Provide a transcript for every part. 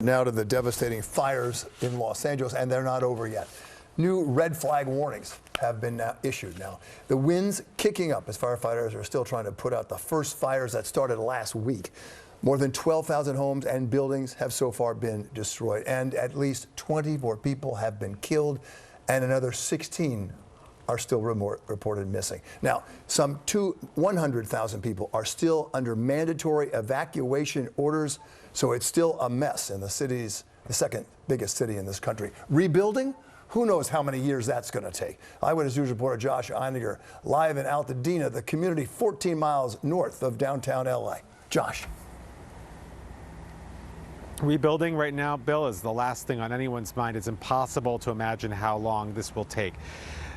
Now to the devastating fires in Los Angeles, and they're not over yet. New red flag warnings have been issued now. The wind's kicking up as firefighters are still trying to put out the first fires that started last week. More than 12,000 homes and buildings have so far been destroyed, and at least 24 people have been killed, and another 16 are still reported missing. Now, some 100,000 people are still under mandatory evacuation orders, so it's still a mess in the second biggest city in this country. Rebuilding? Who knows how many years that's going to take. Eyewitness News reporter Josh Einiger live in Altadena, the community 14 miles north of downtown LA. Josh. Rebuilding right now, Bill, is the last thing on anyone's mind. It's impossible to imagine how long this will take.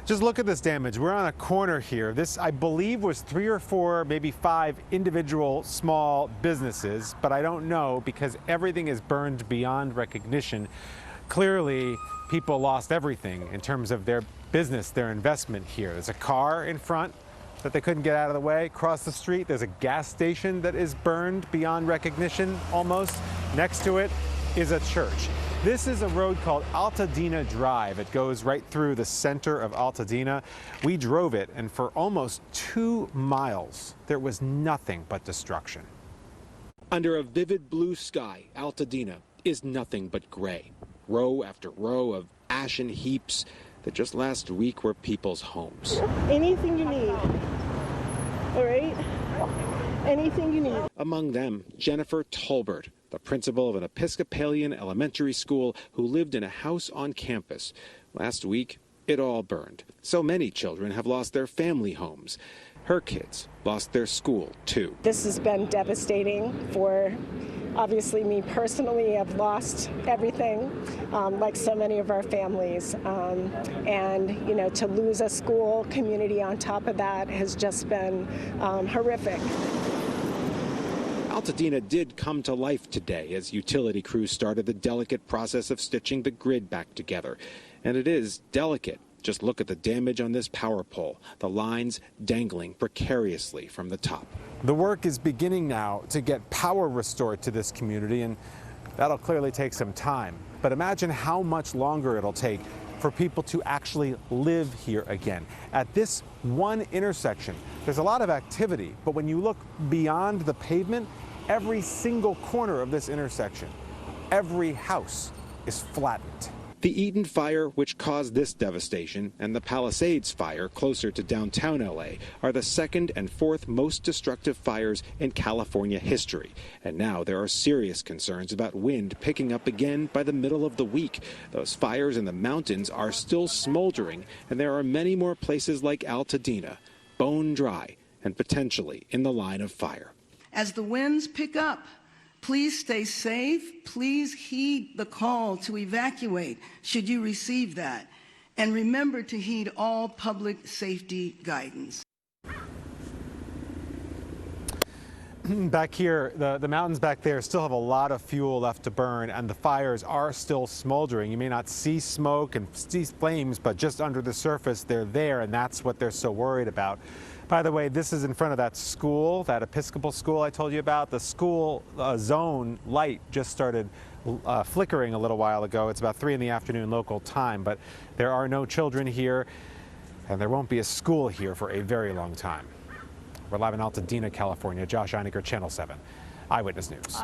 Just look at this damage. We're on a corner here. This, I believe, was 3 or 4, maybe 5 individual small businesses, but I don't know because everything is burned beyond recognition. Clearly, people lost everything in terms of their business, their investment here. There's a car in front that they couldn't get out of the way. Across the street, there's a gas station that is burned beyond recognition almost. Next to it is a church. This is a road called Altadena Drive. It goes right through the center of Altadena. We drove it, and for almost 2 miles, there was nothing but destruction. Under a vivid blue sky, Altadena is nothing but gray. Row after row of ashen heaps that just last week were people's homes. Anything you need, all right? Anything you need. Among them, Jennifer Tolbert, the principal of an Episcopalian elementary school who lived in a house on campus. Last week, it all burned. So many children have lost their family homes. Her kids lost their school, too. This has been devastating for, obviously, me personally. I've lost everything, like so many of our families. And, you know, to lose a school community on top of that has just been horrific. Altadena did come to life today as utility crews started the delicate process of stitching the grid back together. And it is delicate. Just look at the damage on this power pole, the lines dangling precariously from the top. The work is beginning now to get power restored to this community, and that'll clearly take some time. But imagine how much longer it'll take for people to actually live here again. At this one intersection, there's a lot of activity, but when you look beyond the pavement, every single corner of this intersection, every house is flattened. The Eden fire, which caused this devastation, and the Palisades fire closer to downtown LA are the second and fourth most destructive fires in California history. And now there are serious concerns about wind picking up again by the middle of the week. Those fires in the mountains are still smoldering, and there are many more places like Altadena, bone dry and potentially in the line of fire. As the winds pick up, please stay safe. Please heed the call to evacuate should you receive that. And remember to heed all public safety guidance. Back here, the mountains back there still have a lot of fuel left to burn, and the fires are still smoldering. You may not see smoke and see flames, but just under the surface, they're there, and that's what they're so worried about. By the way, this is in front of that school, that Episcopal school I told you about. The school zone light just started flickering a little while ago. It's about 3 in the afternoon local time, but there are no children here, and there won't be a school here for a very long time. We're live in Altadena, California. Josh Einiger, Channel 7, Eyewitness News.